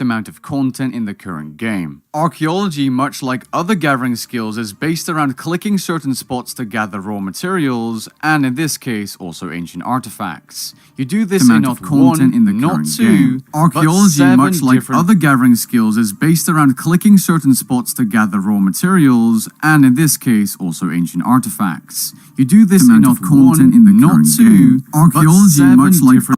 amount of content in the current game. Archaeology, much like other gathering skills, is based around clicking certain spots to gather raw materials, and in this case, also ancient artifacts. You do this in not one, not two, Archaeology, much like other gathering skills, is based around clicking certain spots to gather raw materials, and in this case, also ancient artifacts. You do this in not one, not two, archaeology, much like different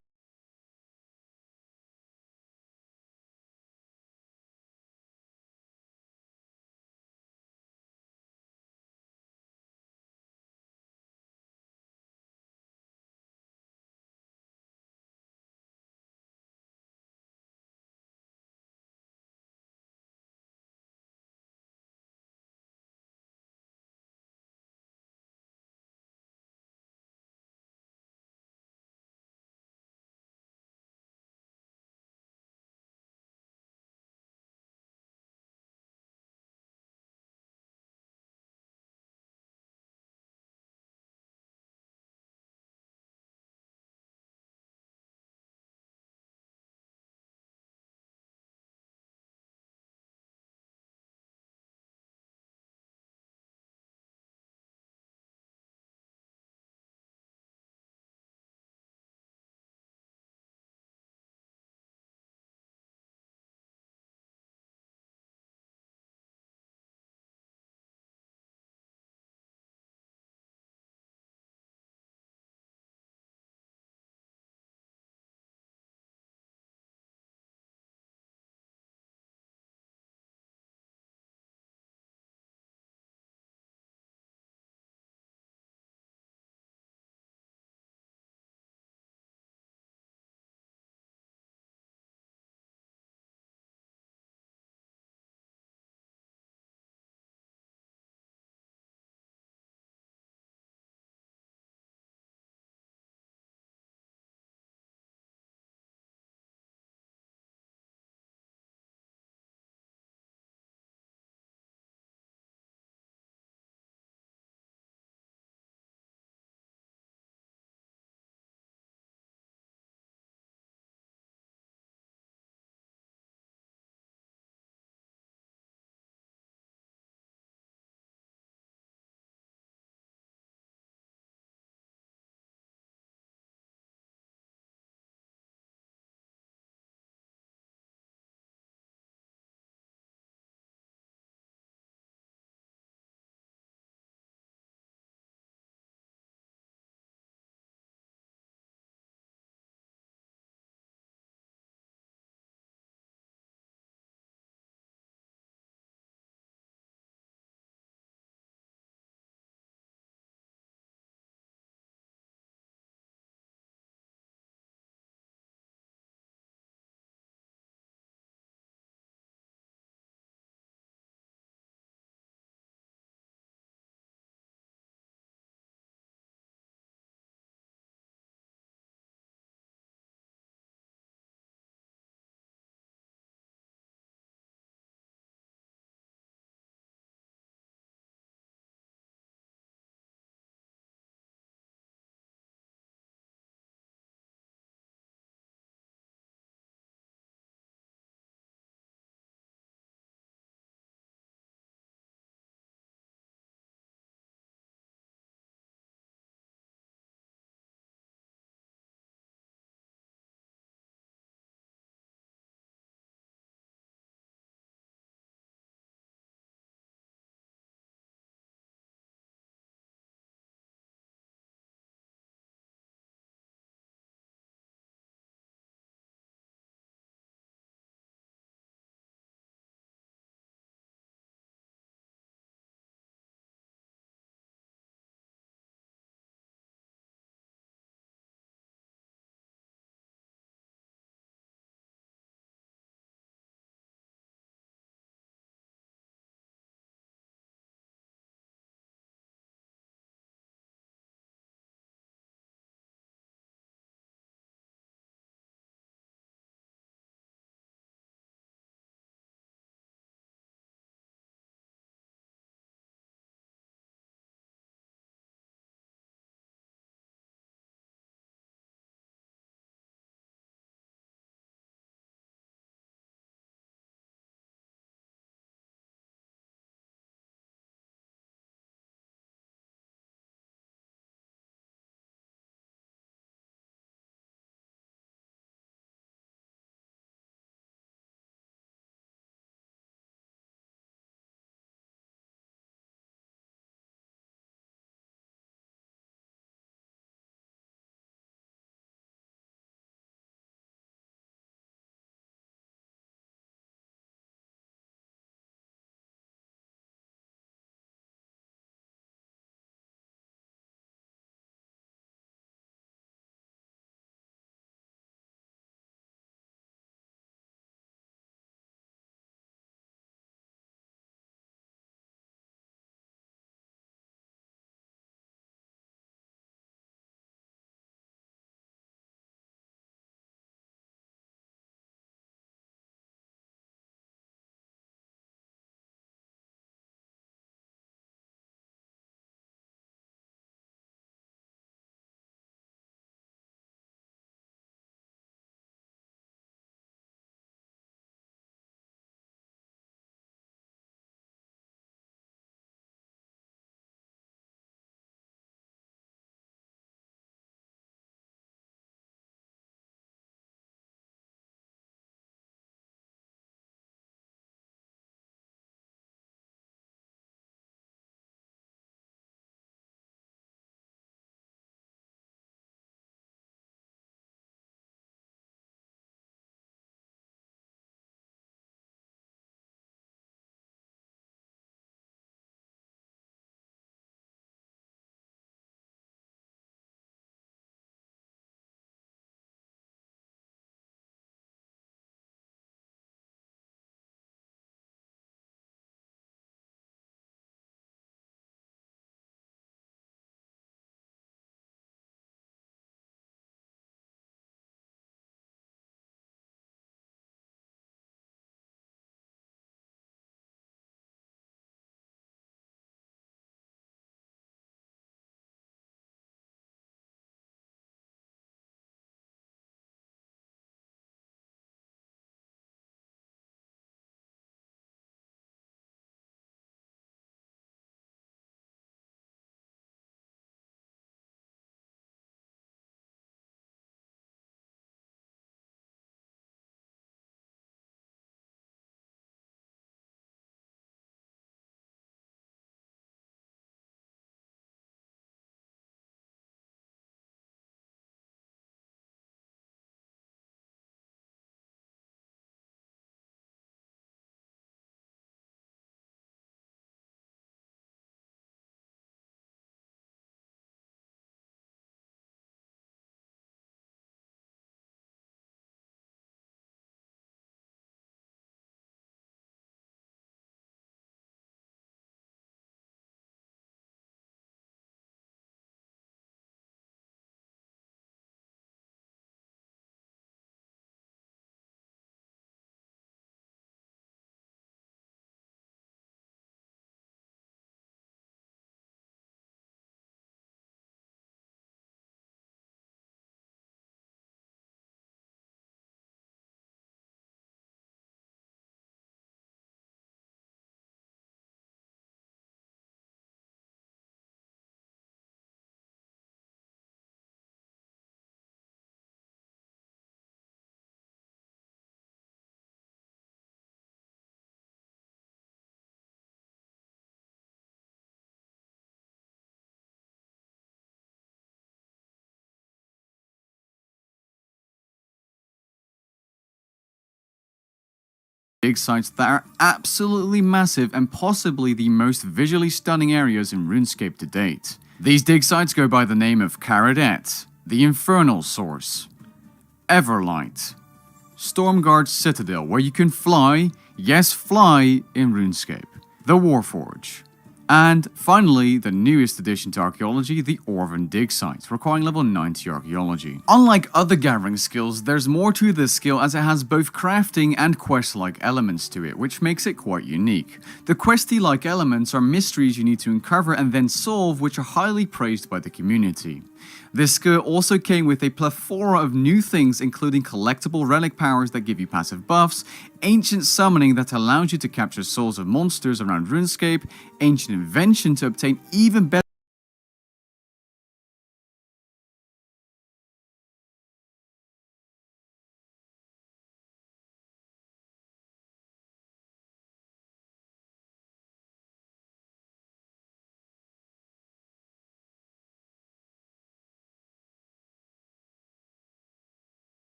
dig sites that are absolutely massive and possibly the most visually stunning areas in RuneScape to date. These dig sites go by the name of Caradet, the Infernal Source, Everlight, Stormguard Citadel, where you can fly, yes fly, in RuneScape, the Warforge, and finally, the newest addition to archaeology, the Orvan dig site, requiring level 90 archaeology. Unlike other gathering skills, there's more to this skill as it has both crafting and quest-like elements to it, which makes it quite unique. The questy-like elements are mysteries you need to uncover and then solve, which are highly praised by the community. This skill also came with a plethora of new things, including collectible relic powers that give you passive buffs, ancient summoning that allows you to capture souls of monsters around RuneScape, ancient invention to obtain even better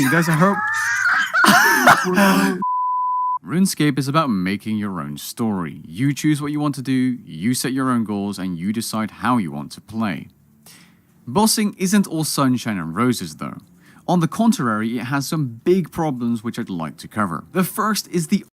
interesting, guys. I hope... RuneScape is about making your own story. You choose what you want to do, you set your own goals, and you decide how you want to play. Bossing isn't all sunshine and roses though. On the contrary, it has some big problems which I'd like to cover. The first is the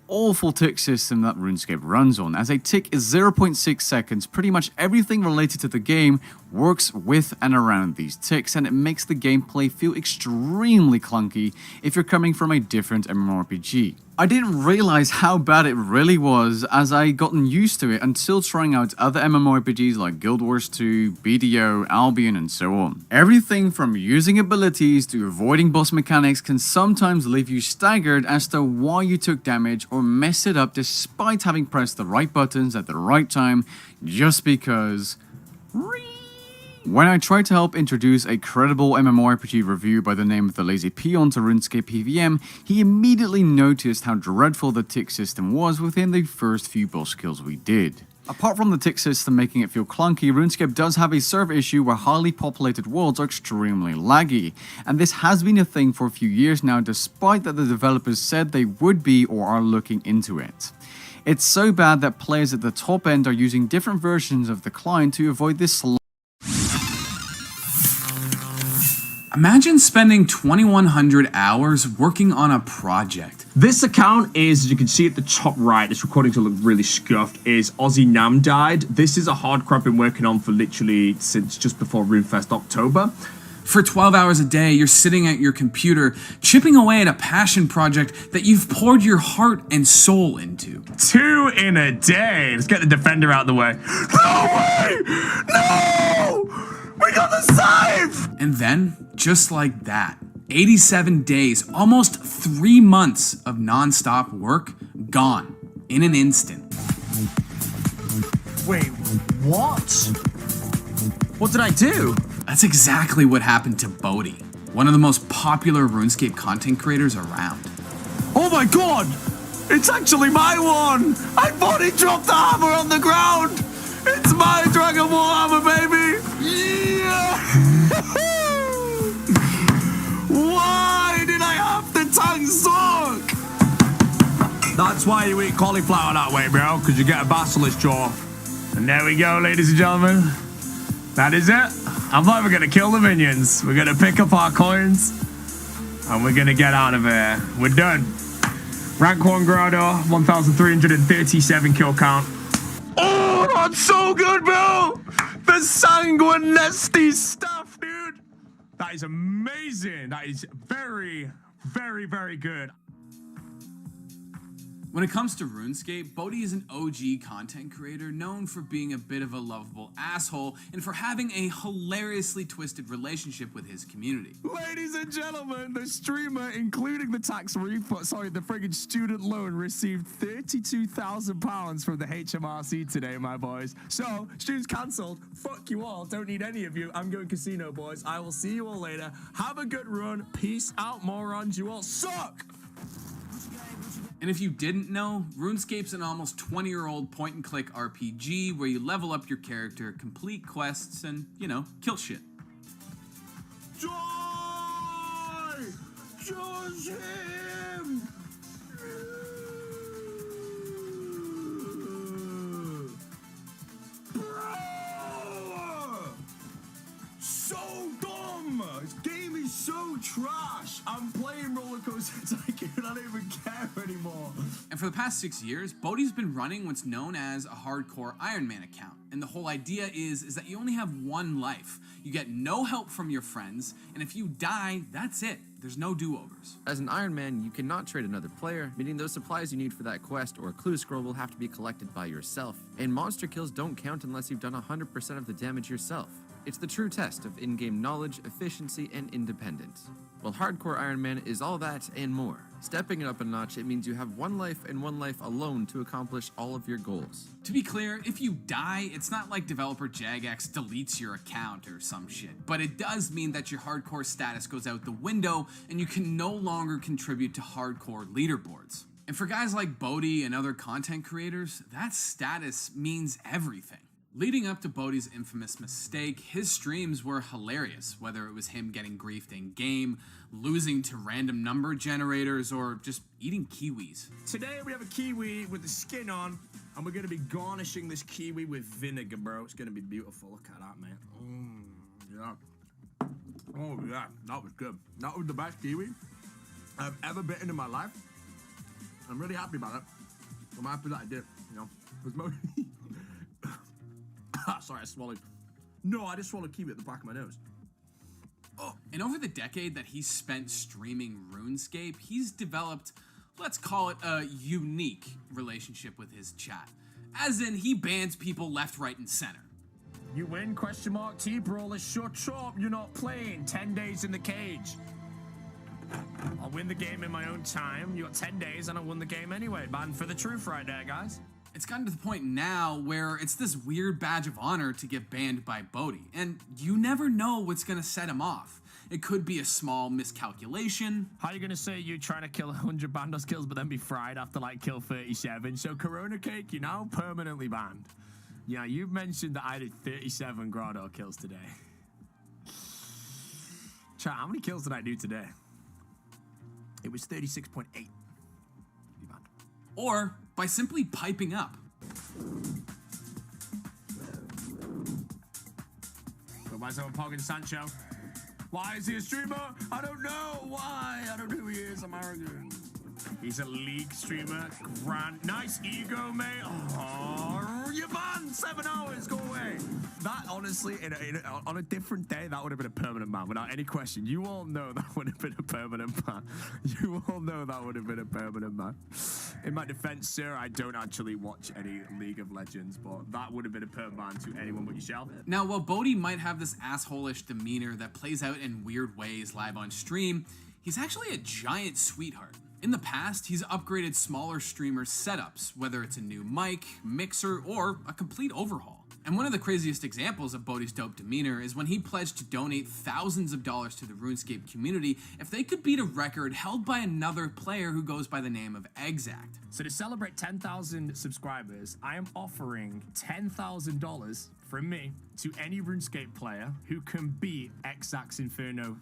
awful tick system that RuneScape runs on. As a tick is 0.6 seconds, pretty much everything related to the game works with and around these ticks, and it makes the gameplay feel extremely clunky if you're coming from a different MMORPG. I didn't realize how bad it really was as I gotten used to it until trying out other MMORPGs like Guild Wars 2, BDO, Albion, and so on. Everything from using abilities to avoiding boss mechanics can sometimes leave you staggered as to why you took damage or messed it up despite having pressed the right buttons at the right time just because... When I tried to help introduce a credible MMORPG review by the name of the Lazy Peon to RuneScape PVM, he immediately noticed how dreadful the tick system was within the first few boss kills we did. Apart from the tick system making it feel clunky, RuneScape does have a server issue where highly populated worlds are extremely laggy, and this has been a thing for a few years now despite that the developers said they would be or are looking into it. It's so bad that players at the top end are using different versions of the client to avoid this Imagine spending 2,100 hours working on a project. This account is, as you can see at the top right, this recording to look really scuffed, is Aussie Nam died. This is a hardcore I've been working on for literally since just before RuneFest October. For 12 hours a day, you're sitting at your computer, chipping away at a passion project that you've poured your heart and soul into. 2 in a day. Let's get the defender out of the way. No way! No! We got the save! And then, just like that, 87 days, almost 3 months of non-stop work, gone in an instant. Wait, what? What did I do? That's exactly what happened to Bodhi, one of the most popular RuneScape content creators around. Oh my god! It's actually my one! I body dropped the hammer on the ground! It's my Dragon Ball hammer, baby! Yeah! Why did I have the tongue suck? That's why you eat cauliflower that way, bro, because you get a basilisk jaw. And there we go, ladies and gentlemen. That is it. I'm not even going to kill the minions. We're going to pick up our coins. And we're going to get out of here. We're done. Rank 1 Grado, 1,337 kill count. Oh, that's so good, bro! The sanguine nasty stuff, dude! That is amazing. That is very, very, very good. When it comes to RuneScape, Bodhi is an OG content creator known for being a bit of a lovable asshole and for having a hilariously twisted relationship with his community. Ladies and gentlemen, the streamer, including the tax refund, the friggin' student loan, received £32,000 from the HMRC today, my boys. So, students cancelled. Fuck you all. Don't need any of you. I'm going casino, boys. I will see you all later. Have a good run. Peace out, morons. You all suck. And if you didn't know, RuneScape's an almost 20-year-old point-and-click RPG where you level up your character, complete quests, and, you know, kill shit. Joy! Judge him! Bro! So dumb! This game is so trash! I'm playing Roller Coaster Tycoon, I don't even care anymore. And for the past 6 years, Bodhi's been running what's known as a hardcore Iron Man account. And the whole idea is that you only have one life. You get no help from your friends, and if you die, that's it. There's no do-overs. As an Iron Man, you cannot trade another player, meaning those supplies you need for that quest or clue scroll will have to be collected by yourself. And monster kills don't count unless you've done 100% of the damage yourself. It's the true test of in-game knowledge, efficiency, and independence. Well, Hardcore Iron Man is all that and more. Stepping it up a notch, it means you have one life and one life alone to accomplish all of your goals. To be clear, if you die, it's not like developer Jagex deletes your account or some shit, but it does mean that your hardcore status goes out the window and you can no longer contribute to hardcore leaderboards. And for guys like Bodhi and other content creators, that status means everything. Leading up to Bodhi's infamous mistake, his streams were hilarious, whether it was him getting griefed in-game, losing to random number generators, or just eating kiwis. Today we have a kiwi with the skin on, and we're going to be garnishing this kiwi with vinegar, bro. It's going to be beautiful. Look at that, man. Yeah. Oh, yeah. That was good. That was the best kiwi I've ever bitten in my life. I'm really happy about it. I'm happy that I did, you know. It was sorry, I swallowed. No, I just swallowed kiwi at the back of my nose. Oh. And over the decade that he's spent streaming RuneScape, he's developed, let's call it a unique relationship with his chat. As in, he bans people left, right, and center. You win, question mark, T-Brawler, shut up, you're not playing. 10 days in the cage. I'll win the game in my own time. You got 10 days and I won the game anyway. Banned for the truth right there, guys. It's gotten to the point now where it's this weird badge of honor to get banned by Bodhi, and you never know what's gonna set him off. It could be a small miscalculation. How are you gonna say you're trying to kill 100 Bandos kills but then be fried after like kill 37? So Corona Cake, you're now permanently banned. Yeah, you've mentioned that I did 37 Grotto kills today. Chat, how many kills did I do today? It was 36.8. Be banned. Or by simply piping up. Go myself a Pog and Sancho. Why is he a streamer? I don't know. Why? I don't know who he is. I'm arrogant. He's a league streamer. Grand. Nice ego, mate. Oh, you're banned. 7 hours. Go away. That, honestly, on a different day, that would have been a permanent ban without any question. You all know that would have been a permanent ban. You all know that would have been a permanent ban. In my defense, sir, I don't actually watch any League of Legends, but that would have been a permanent ban to anyone but yourself. Now, while Bodhi might have this asshole-ish demeanor that plays out in weird ways live on stream, he's actually a giant sweetheart. In the past, he's upgraded smaller streamers' setups, whether it's a new mic, mixer, or a complete overhaul. And one of the craziest examples of Bodhi's dope demeanor is when he pledged to donate thousands of dollars to the RuneScape community if they could beat a record held by another player who goes by the name of Exact. So to celebrate 10,000 subscribers, I am offering $10,000 from me to any RuneScape player who can beat Exact's Inferno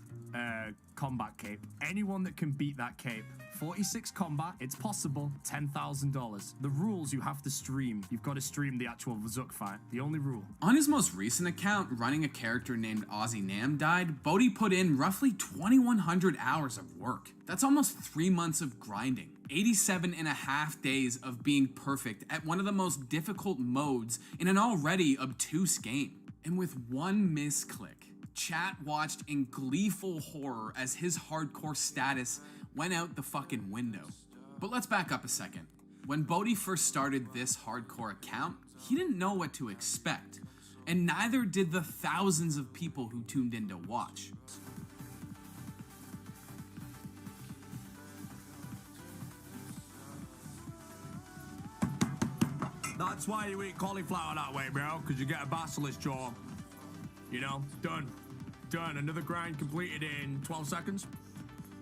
combat cape. Anyone that can beat that cape. 46 combat, it's possible, $10,000. The rules, you have to stream. You've got to stream the actual Zook fight. The only rule. On his most recent account, running a character named Ozzy Nam died, Bodhi put in roughly 2,100 hours of work. That's almost 3 months of grinding. 87 and a half days of being perfect at one of the most difficult modes in an already obtuse game. And with one misclick, chat watched in gleeful horror as his hardcore status went out the fucking window. But let's back up a second. When Bodhi first started this hardcore account, he didn't know what to expect, and neither did the thousands of people who tuned in to watch. That's why you eat cauliflower that way, bro, because you get a basilisk jaw. You know, done. Done. Another grind completed in 12 seconds.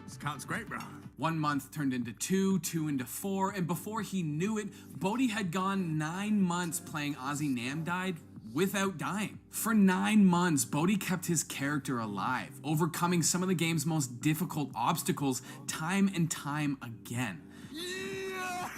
This counts great, bro. 1 month turned into 2, 2 into 4, and before he knew it, Bodhi had gone 9 months playing Ozzy Nam died without dying. For 9 months, Bodhi kept his character alive, overcoming some of the game's most difficult obstacles time and time again. Yeah!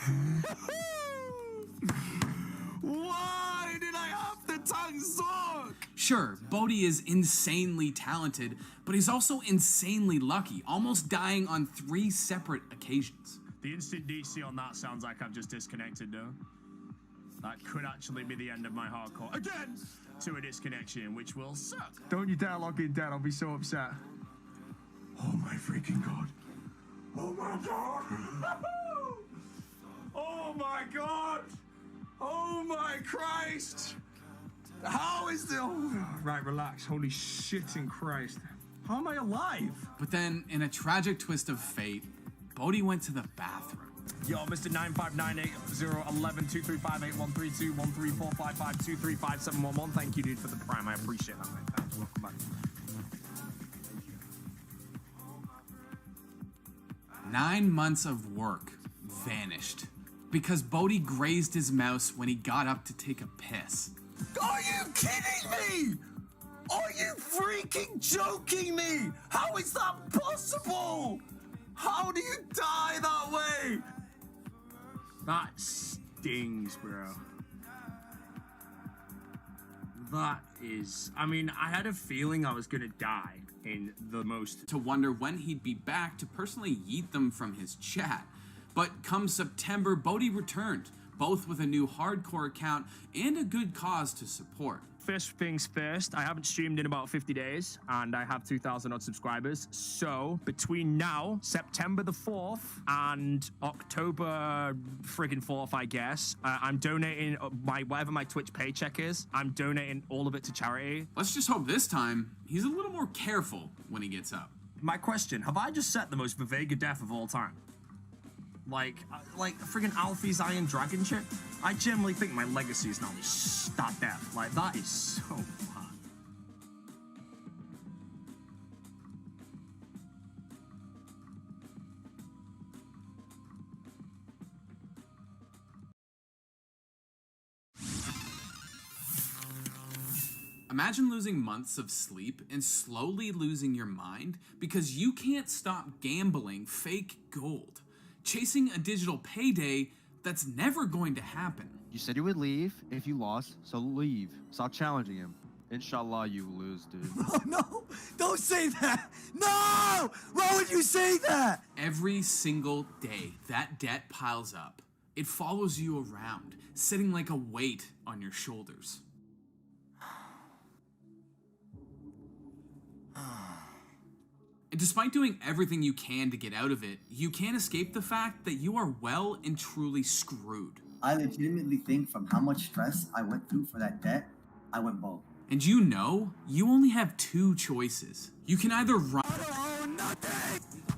Why did I have the tongue suck? Sure, Bodhi is insanely talented, but he's also insanely lucky, almost dying on 3 separate occasions. The instant DC on that sounds like I've just disconnected, though. That could actually be the end of my hardcore. Again! To a disconnection, which will suck. Don't you dare log in dead, I'll be so upset. Oh my freaking god. Oh my god! Oh my god! Oh my Christ! How is the... Oh, right, relax. Holy shit in Christ. How am I alive? But then, in a tragic twist of fate, Bodhi went to the bathroom. Yo, Mr. 959801123558132134552357111. Thank you, dude, for the prime. I appreciate that, man. Thanks. Welcome back. 9 months of work vanished because Bodhi grazed his mouse when he got up to take a piss. Are you kidding me? Are you freaking joking me? How is that possible? How do you die that way? That stings, bro. That is... I mean, I had a feeling I was gonna die in the most... To wonder when he'd be back to personally yeet them from his chat. But come September, Bodhi returned, both with a new hardcore account and a good cause to support. First things first, I haven't streamed in about 50 days and I have 2,000 odd subscribers. So between now, September the 4th and October friggin' 4th, I guess, I'm donating whatever my Twitch paycheck is. I'm donating all of it to charity. Let's just hope this time he's a little more careful when he gets up. My question, have I just set the most Vivega death of all time? Like friggin' Alfie's Iron Dragon shit? I generally think my legacy is now that death. Like, that is so bad. Imagine losing months of sleep and slowly losing your mind because you can't stop gambling fake gold, chasing a digital payday that's never going to happen. You said you would leave if you lost, so leave. Stop challenging him. Inshallah, you lose, dude. Oh, no! Don't say that! No! Why would you say that? Every single day, that debt piles up. It follows you around, sitting like a weight on your shoulders. And despite doing everything you can to get out of it, you can't escape the fact that you are well and truly screwed. I legitimately think from how much stress I went through for that debt, I went bold. And you know, you only have two choices. You can either run... I don't own nothing!